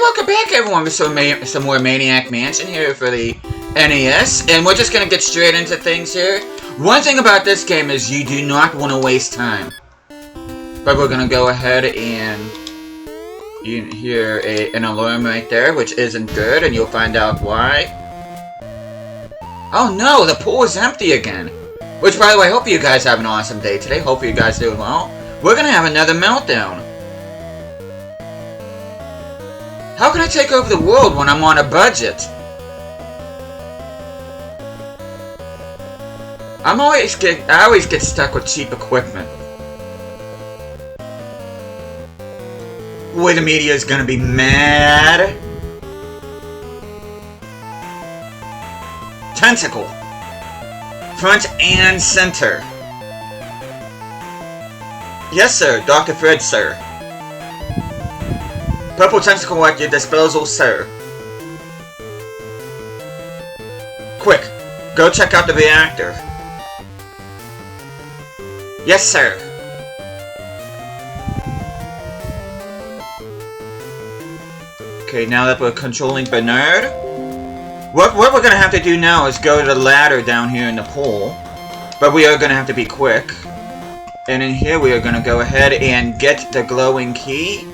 welcome back everyone with some more Maniac Mansion here for the NES, and we're just gonna get straight into things here. One thing about this game is you do not want to waste time. But we're gonna go ahead and you hear an alarm right there, which isn't good, and you'll find out why. Oh no, the pool is empty again. Which, by the way, I hope you guys have an awesome day today. Hope you guys doing well. We're gonna have another meltdown. How can I take over the world when I'm on a budget? I always get stuck with cheap equipment. Boy, the media is gonna be mad. Tentacle. Front and center. Yes, sir. Dr. Fred, sir. Purple tentacle at your disposal, sir. Quick, go check out the reactor. Yes, sir. Okay, now that we're controlling Bernard, what we're gonna have to do now is go to the ladder down here in the pool. But we are gonna have to be quick. And in here we are gonna go ahead and get the glowing key.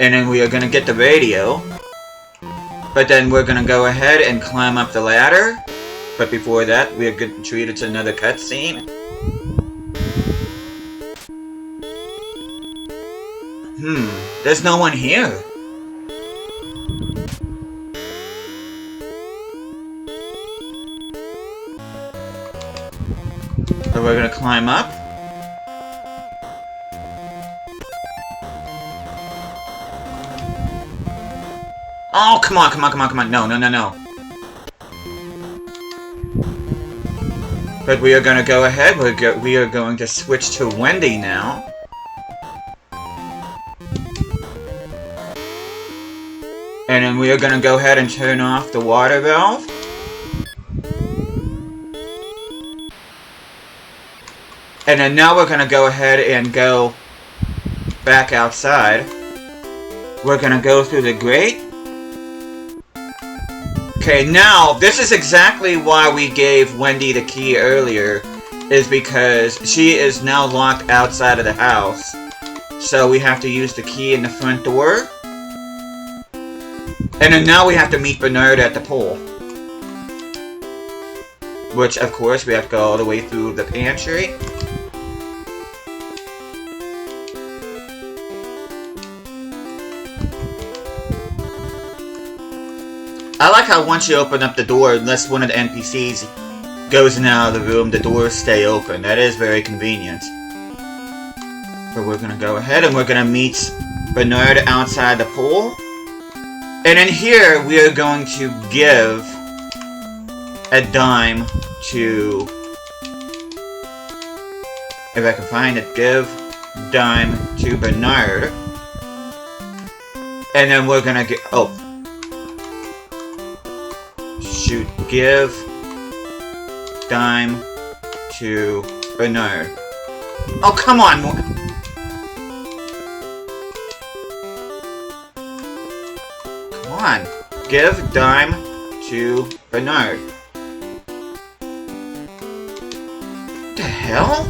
And then we are gonna get the radio. But then we're gonna go ahead and climb up the ladder. But before that, we are getting treated to another cutscene. There's no one here. So we're gonna climb up. Oh, come on, come on, come on, come on. No, no, no, no. But we are gonna go ahead. We are going to switch to Wendy now. And then we are gonna go ahead and turn off the water valve. And then now we're gonna go ahead and go back outside. We're gonna go through the grate. Okay, now, this is exactly why we gave Wendy the key earlier, is because she is now locked outside of the house. So we have to use the key in the front door. And then now we have to meet Bernard at the pool. Which, of course, we have to go all the way through the pantry. I like how once you open up the door, unless one of the NPCs goes in and out of the room, the doors stay open. That is very convenient. But we're gonna go ahead and we're gonna meet Bernard outside the pool. And in here, we are going to give a dime to... If I can find it, give dime to Bernard. And then we're gonna get... Oh. Shoot, give dime to Bernard. Oh, come on! Come on! Give dime to Bernard. What the hell?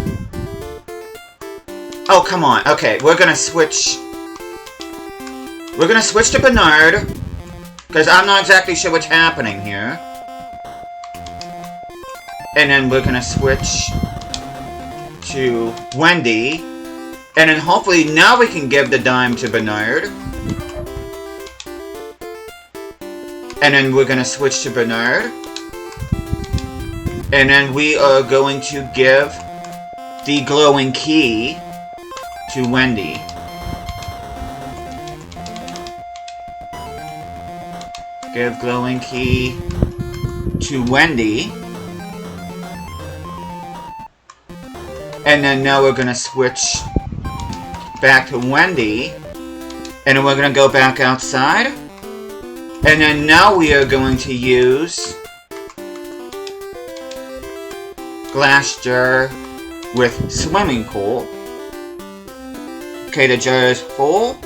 Oh, come on. Okay, we're gonna switch. We're gonna switch to Bernard. Because I'm not exactly sure what's happening here. And then we're gonna switch to Wendy. And then hopefully now we can give the dime to Bernard. And then we're gonna switch to Bernard. And then we are going to give the glowing key to Wendy. Give glowing key to Wendy. And then now we're gonna switch back to Wendy. And then we're gonna go back outside. And then now we are going to use glass jar with swimming pool. Okay, the jar is full.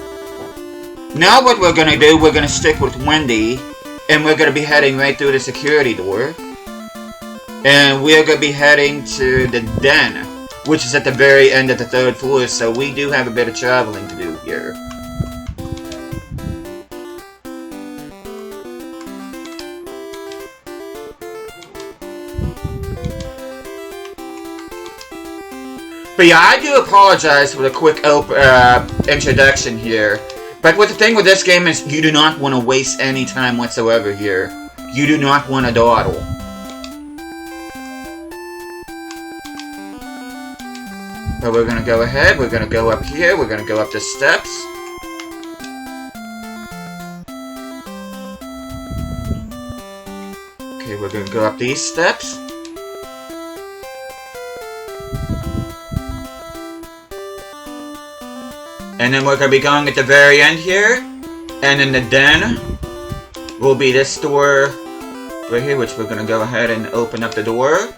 Now what we're gonna do, we're gonna stick with Wendy, and we're gonna be heading right through the security door. And we're gonna be heading to the den, which is at the very end of the 3rd floor, so we do have a bit of traveling to do here. But yeah, I do apologize for the quick introduction here. But what the thing with this game is, you do not want to waste any time whatsoever here. You do not want to dawdle. But we're gonna go ahead, we're gonna go up here, we're gonna go up the steps. Okay, we're gonna go up these steps. And then we're going to be going at the very end here. And in the den will be this door right here, which we're going to go ahead and open up the door.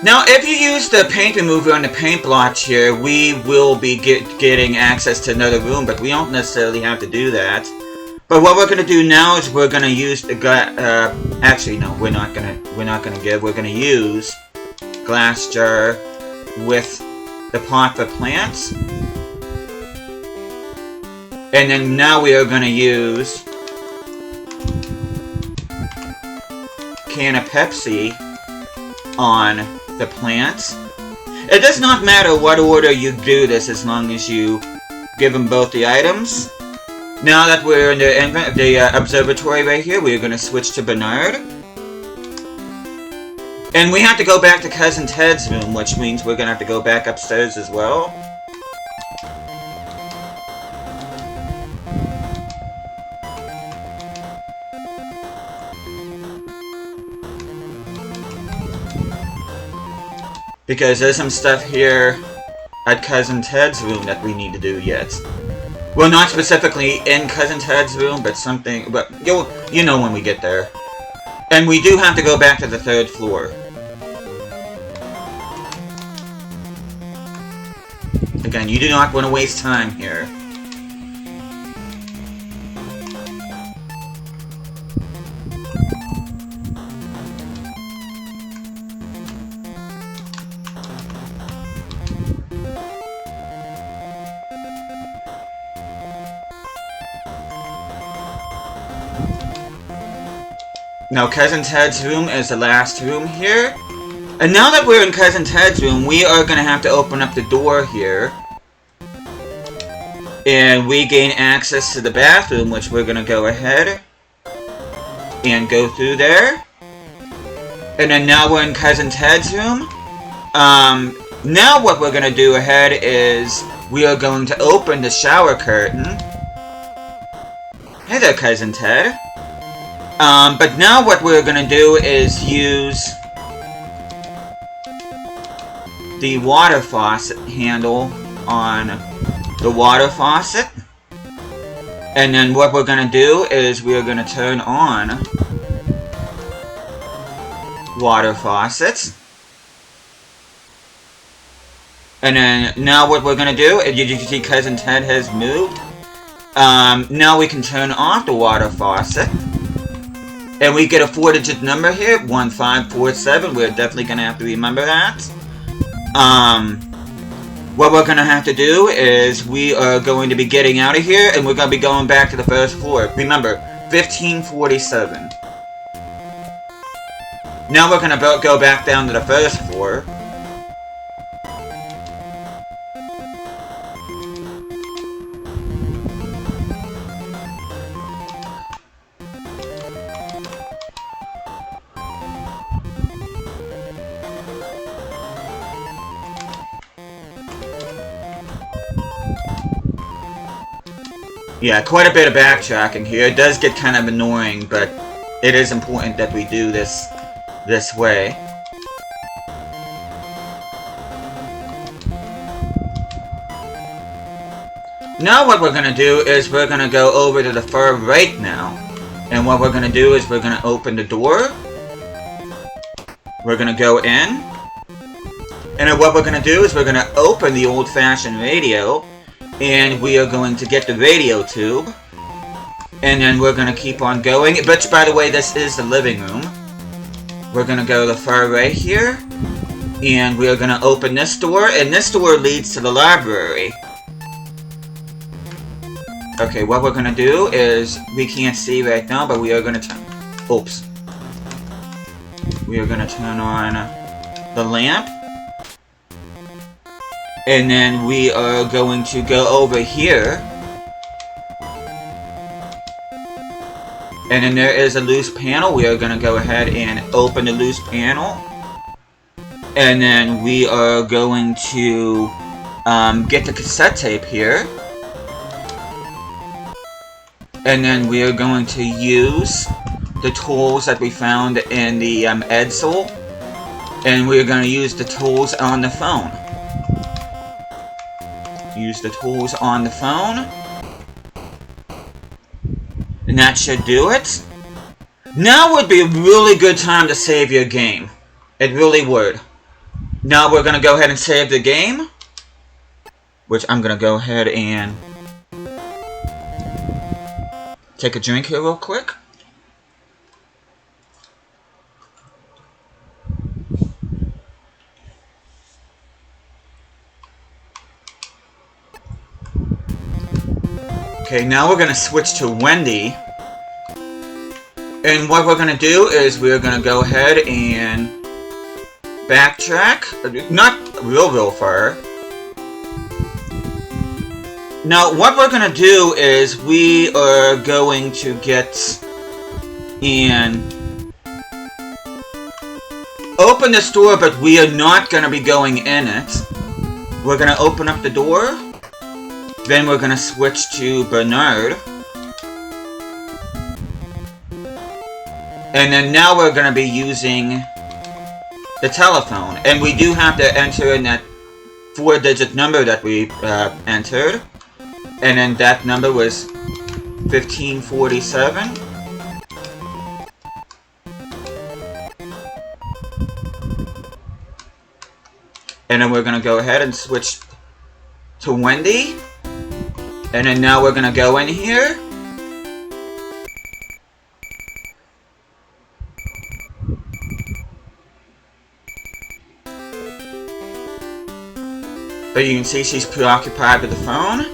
Now, if you use the paint remover on the paint blotch here, we will be getting access to another room, but we don't necessarily have to do that. But what we're going to do now is we're going to use the actually, no, we're not going to use glass jar with the pot for plants. And then now we are going to use can of Pepsi on the plants. It does not matter what order you do this as long as you give them both the items. Now that we're in the observatory right here, we're going to switch to Bernard. And we have to go back to Cousin Ted's room, which means we're going to have to go back upstairs as well. Because there's some stuff here at Cousin Ted's room that we need to do yet. Well, not specifically in Cousin Ted's room, but something... But you know when we get there. And we do have to go back to the 3rd floor. Again, you do not want to waste time here. Now, Cousin Ted's room is the last room here. And now that we're in Cousin Ted's room, we are going to have to open up the door here. And we gain access to the bathroom, which we're going to go ahead and go through there. And then now we're in Cousin Ted's room. Now what we're going to do ahead is we are going to open the shower curtain. Hey there, Cousin Ted. But now what we're going to do is use the water faucet handle on the water faucet. And then what we're going to do is we're going to turn on water faucets. And then now what we're going to do, you can see Cousin Ted has moved. Now we can turn off the water faucet. And we get a 4-digit number here, 1547. We're definitely going to have to remember that. What we're going to have to do is we are going to be getting out of here, and we're going to be going back to the 1st floor. Remember, 1547. Now we're going to go back down to the 1st floor. Yeah, quite a bit of backtracking here. It does get kind of annoying, but it is important that we do this way. Now what we're going to do is we're going to go over to the far right now. And what we're going to do is we're going to open the door. We're going to go in. And then what we're going to do is we're going to open the old-fashioned radio. And we are going to get the radio tube. And then we're going to keep on going. But, by the way, this is the living room. We're going to go the far right here. And we are going to open this door. And this door leads to the library. Okay, what we're going to do is... We can't see right now, but we are going to turn... Oops. We are going to turn on the lamp. And then we are going to go over here. And then there is a loose panel. We are going to go ahead and open the loose panel. And then we are going to get the cassette tape here. And then we are going to use the tools that we found in the Edsel. And we are going to use the tools on the phone. Use the tools on the phone. And that should do it. Now would be a really good time to save your game. It really would. Now we're going to go ahead and save the game. Which I'm going to go ahead and take a drink here real quick. Okay, now we're going to switch to Wendy. And what we're going to do is we're going to go ahead and backtrack. Not real far. Now, what we're going to do is we are going to get and open this door, but we are not going to be going in it. We're going to open up the door. Then we're going to switch to Bernard. And then now we're going to be using the telephone. And we do have to enter in that 4-digit number that we entered. And then that number was 1547. And then we're going to go ahead and switch to Wendy. And then now we're going to go in here. But you can see she's preoccupied with the phone.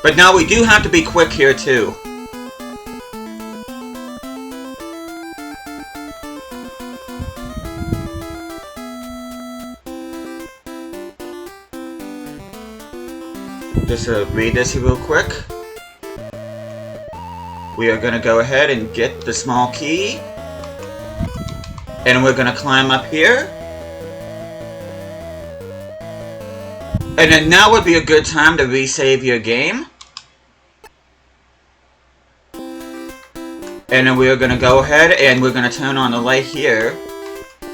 But now we do have to be quick here too. Just read this real quick. We are going to go ahead and get the small key. And we're going to climb up here. And then now would be a good time to resave your game. And then we are going to go ahead and we're going to turn on the light here.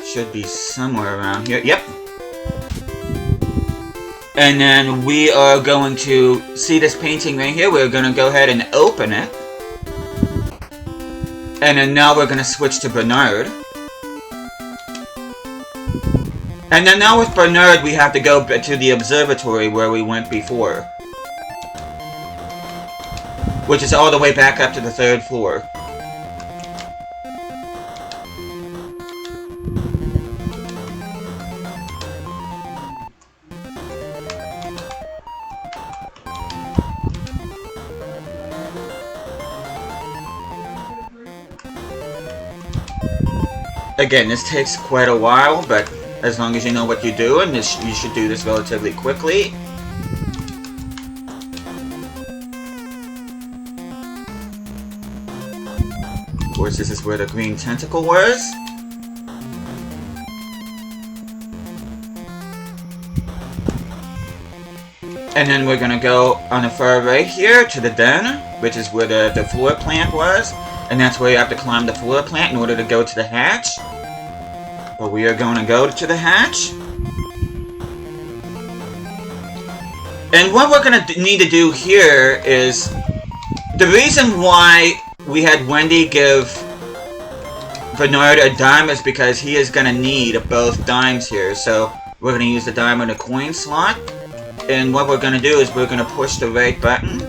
Should be somewhere around here. Yep. And then we are going to see this painting right here. We're going to go ahead and open it. And then now we're going to switch to Bernard. And then now with Bernard, we have to go to the observatory where we went before. Which is all the way back up to the 3rd floor. Again, this takes quite a while, but as long as you know what you're doing, you should do this relatively quickly. Of course, this is where the green tentacle was. And then we're gonna go on the far right here to the den, which is where the floor plant was. And that's where you have to climb the floor plant in order to go to the hatch. But we are going to go to the hatch. And what we're going to need to do here is... The reason why we had Wendy give Bernard a dime is because he is going to need both dimes here. So we're going to use the dime on the coin slot. And what we're going to do is we're going to push the right button.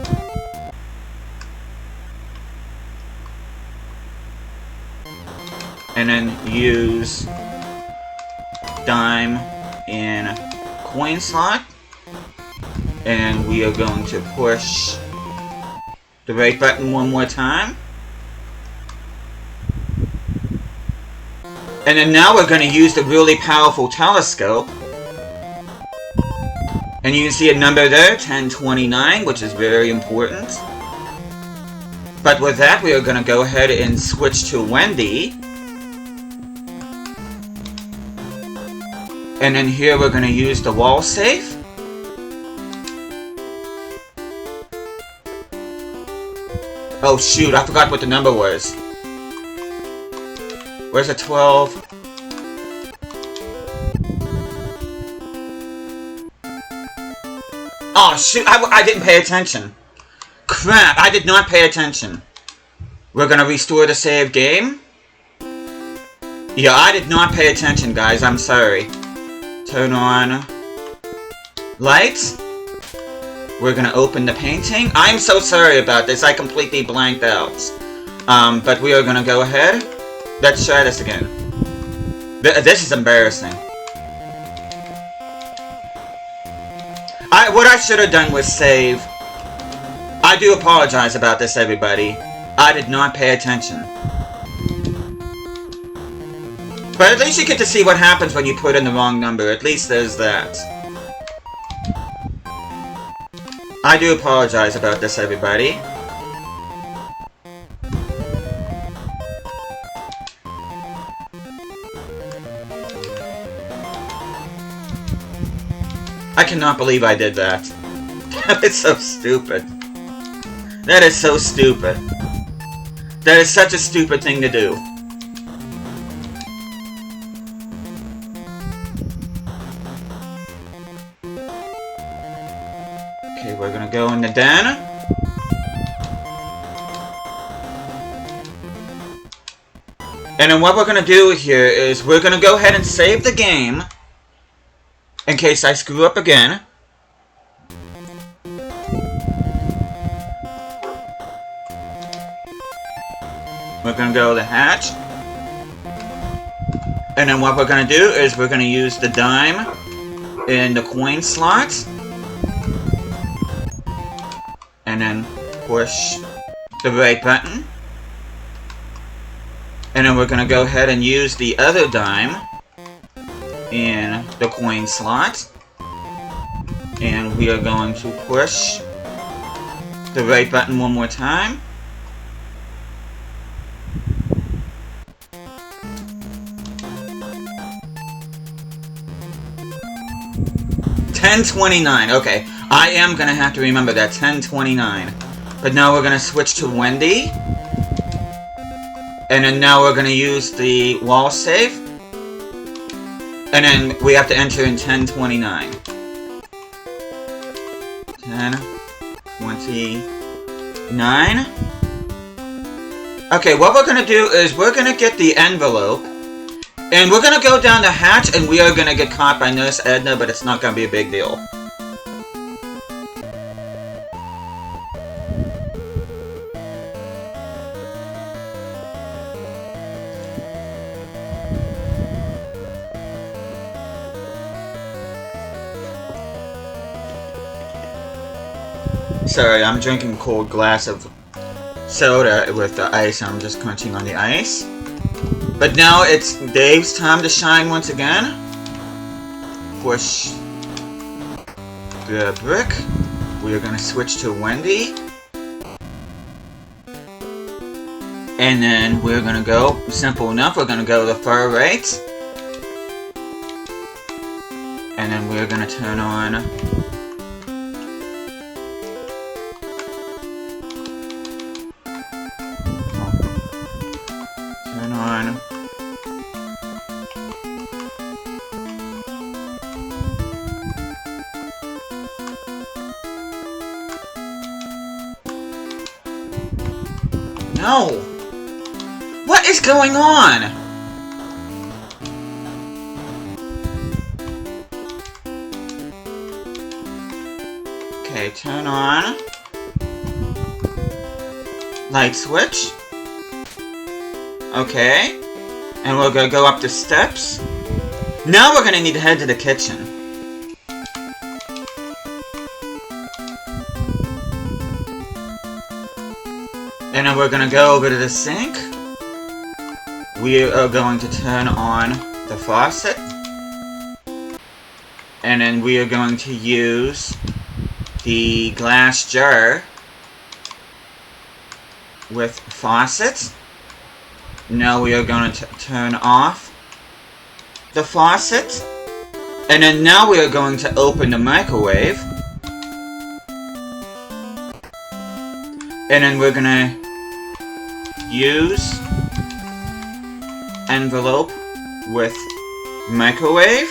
And then use dime in coin slot. And we are going to push the right button one more time. And then now we're going to use the really powerful telescope. And you can see a number there, 1029, which is very important. But with that, we are going to go ahead and switch to Wendy. And then here we're going to use the wall safe. Oh shoot, I forgot what the number was. Where's the 12? Oh shoot, I didn't pay attention. Crap, I did not pay attention. We're gonna restore the save game. Yeah, I did not pay attention, guys, I'm sorry. Turn on lights. We're gonna open the painting. I'm so sorry about this, I completely blanked out. But we are gonna go ahead. Let's try this again. This is embarrassing. What I should have done was save. I do apologize about this, everybody. I did not pay attention. But at least you get to see what happens when you put in the wrong number. At least there's that. I do apologize about this, everybody. I cannot believe I did that. That is so stupid. That is so stupid. That is such a stupid thing to do. Okay, we're gonna go in the den. And then what we're gonna do here is we're gonna go ahead and save the game. In case I screw up again. We're gonna go to the hatch. And then what we're gonna do is we're gonna use the dime in the coin slots. And then push the right button. And then we're gonna go ahead and use the other dime in the coin slot. And we are going to push the right button one more time. $10.29. Okay, I am gonna have to remember that. $10.29. But now we're gonna switch to Wendy. And then now we're gonna use the wall safe. And then we have to enter in 1029. 1029. Okay, what we're gonna do is we're gonna get the envelope. And we're gonna go down the hatch and we are gonna get caught by Nurse Edna, but it's not gonna be a big deal. Sorry, I'm drinking a cold glass of soda with the ice, and I'm just crunching on the ice. But now it's Dave's time to shine once again. Push the brick. We are going to switch to Wendy. And then we're going to go, simple enough, we're going to go to the far right. And then we're going to turn on No! What is going on? Okay, turn on. Light switch. Okay. And we're gonna go up the steps. Now we're gonna need to head to the kitchen. And then we're gonna go over to the sink. We are going to turn on the faucet. And then we are going to use the glass jar with faucet. Now we are going to turn off the faucet. And then now we are going to open the microwave. And then we're going to use envelope with microwave.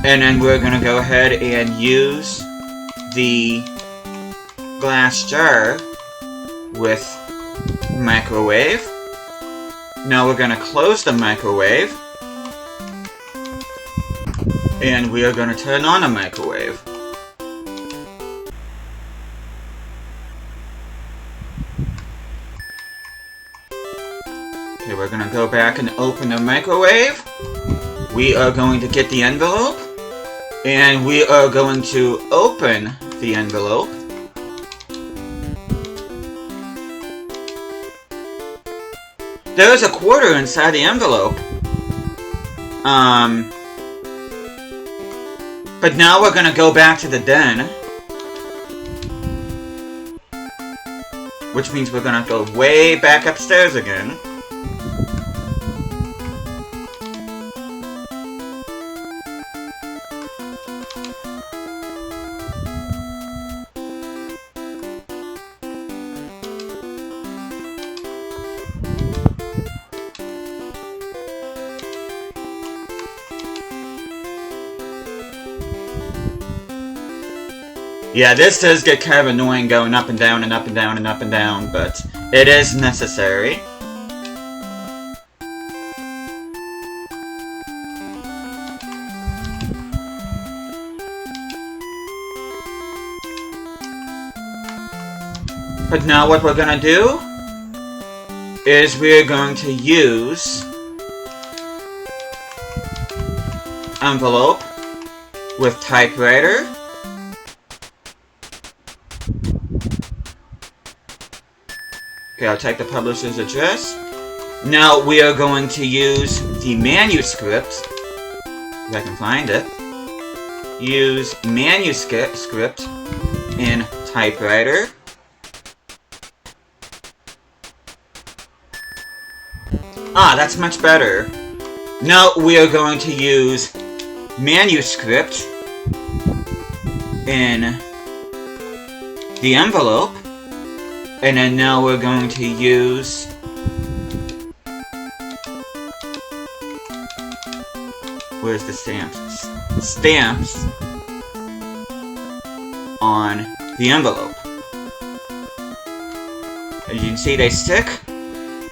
And then we're going to go ahead and use the glass jar with microwave. Now we're going to close the microwave. And we are going to turn on the microwave. Okay, we're going to go back and open the microwave. We are going to get the envelope. And we are going to open the envelope. There is a quarter inside the envelope. But now we're gonna go back to the den. Which means we're gonna go way back upstairs again. Yeah, this does get kind of annoying going up and down and up and down and up and down, but it is necessary. But now what we're gonna do is we're going to use envelope with typewriter. Okay, I'll type the publisher's address. Now we are going to use the manuscript, if I can find it. Use manuscript in typewriter. Ah, that's much better. Now we are going to use manuscript in the envelope. And then now we're going to use where's the stamps? Stamps on the envelope. As you can see, they stick.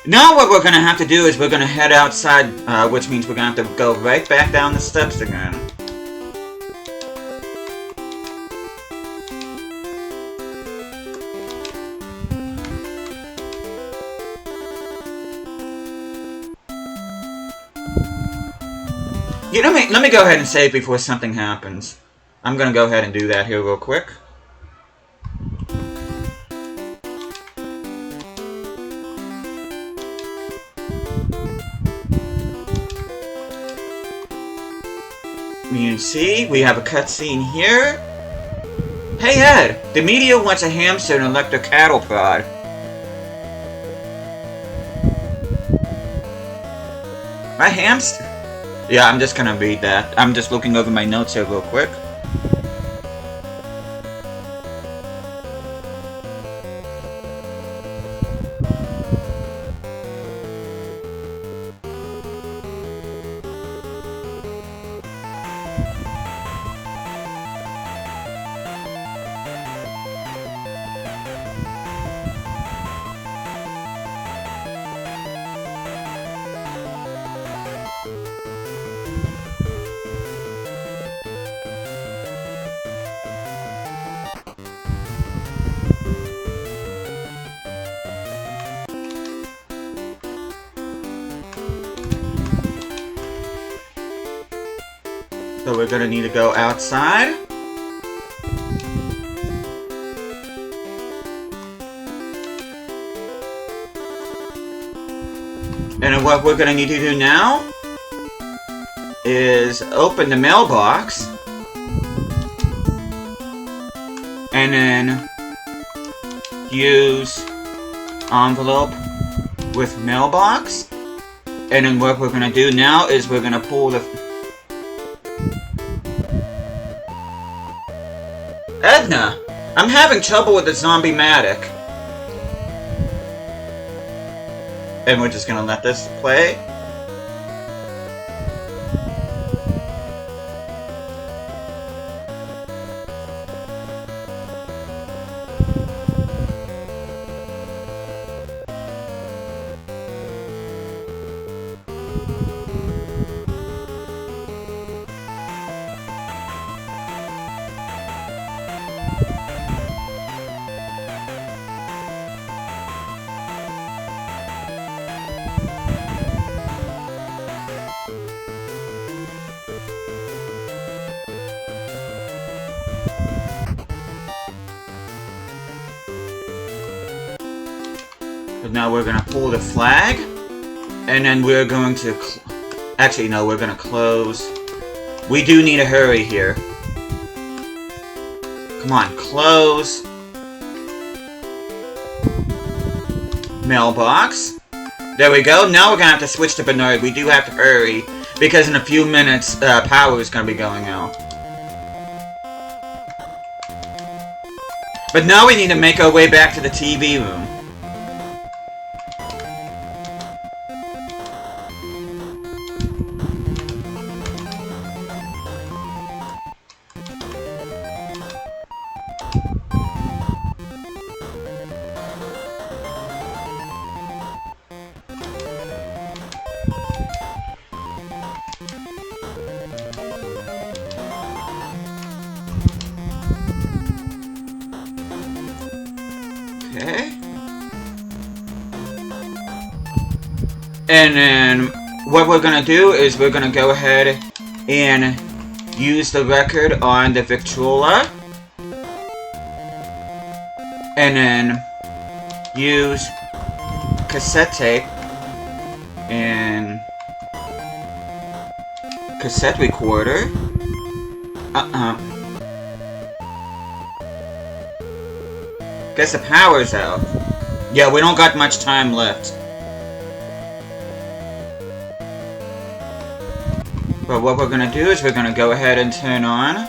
Now what we're going to have to do is we're going to head outside, which means we're going to have to go right back down the steps again. You know, let me go ahead and save before something happens. I'm gonna go ahead and do that here real quick. You see, we have a cutscene here. Hey Ed, the media wants a hamster and electric cattle prod. My hamster? Yeah, I'm just gonna read that. I'm just looking over my notes here real quick. So we're gonna need to go outside. And then what we're gonna need to do now is open the mailbox. And then use envelope with mailbox. And then what we're gonna do now is we're gonna pull the... Edna! I'm having trouble with the zombie Maniac. And we're just gonna let this play. But now we're gonna pull the flag, and then we're going to... Actually, no, we're gonna close. We do need to hurry here. Come on, close. Mailbox. There we go. Now we're gonna have to switch to Bernard. We do have to hurry, because in a few minutes, power is gonna be going out. But now we need to make our way back to the TV room. Okay. And then what we're gonna do is we're gonna go ahead and use the record on the Victrola. And then use cassette tape and cassette recorder. Guess the power's out. Yeah, we don't got much time left. But what we're gonna do is we're gonna go ahead and turn on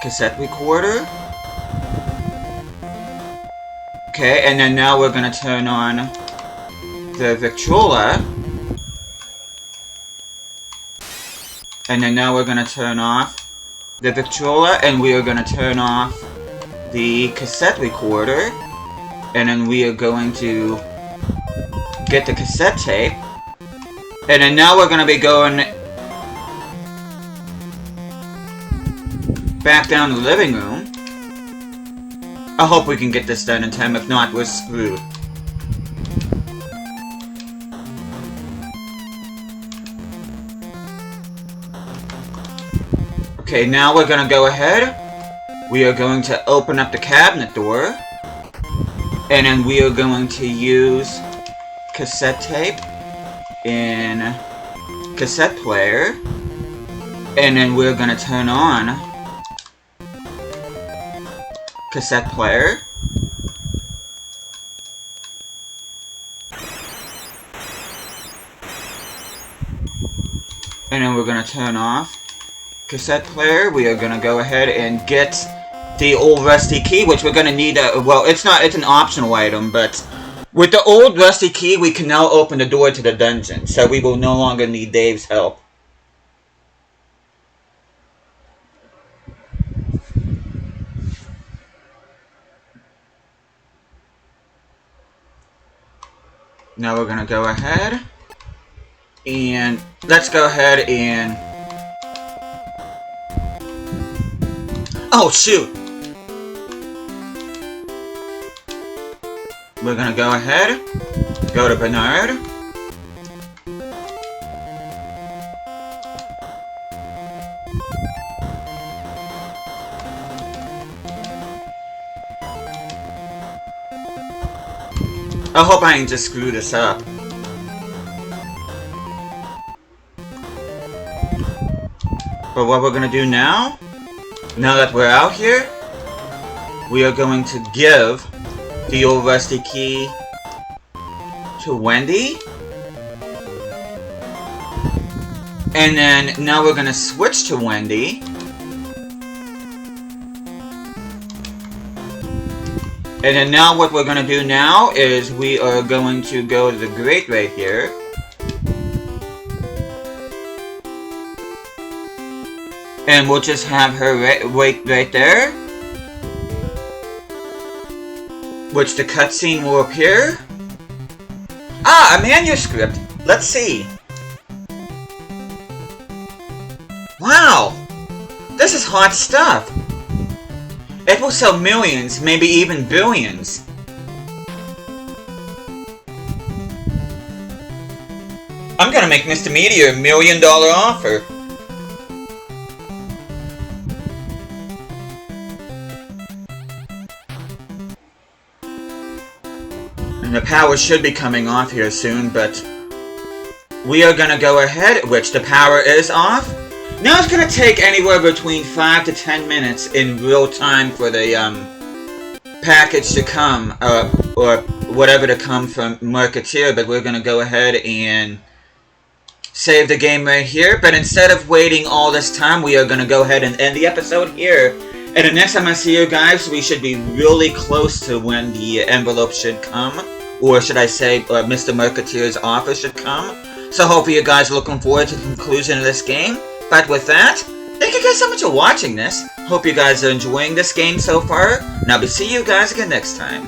cassette recorder. Okay, and then now we're gonna turn on the Victrola. And then now we're gonna turn off the Victrola, and we are gonna turn off the cassette recorder, and then we are going to get the cassette tape, and then now we're going to be going back down to the living room. I hope we can get this done in time, if not, we're screwed. Okay, now we're going to go ahead. We are going to open up the cabinet door, and then we are going to use cassette tape in cassette player, and then we're going to turn on cassette player, and then we're going to turn off cassette player. We are going to go ahead and get the old rusty key, which we're going to need well, it's an optional item, but with the old rusty key, we can now open the door to the dungeon, so we will no longer need Dave's help. Now we're going to go ahead, and let's go ahead and... Oh, shoot! We're gonna go ahead, go to Bernard, I hope I didn't just screw this up. But what we're gonna do now that we're out here, we are going to give the old rusty key to Wendy. And then now we're gonna switch to Wendy. And then now what we're gonna do now is we are going to go to the grate right here. And we'll just have her wait right there. Which the cutscene will appear. Ah, a manuscript! Let's see. Wow! This is hot stuff! It will sell millions, maybe even billions. I'm gonna make Mr. Meteor $1 million offer. And the power should be coming off here soon, but we are gonna go ahead, which the power is off. Now it's gonna take anywhere between 5 to 10 minutes in real time for the package to come, or whatever to come from Marketeer, but we're gonna go ahead and save the game right here. But instead of waiting all this time, we are gonna go ahead and end the episode here. And the next time I see you guys, we should be really close to when the envelope should come. Or should I say, Mr. Marketeer's offer should come. So hopefully you guys are looking forward to the conclusion of this game. But with that, thank you guys so much for watching this. Hope you guys are enjoying this game so far. And I'll see you guys again next time.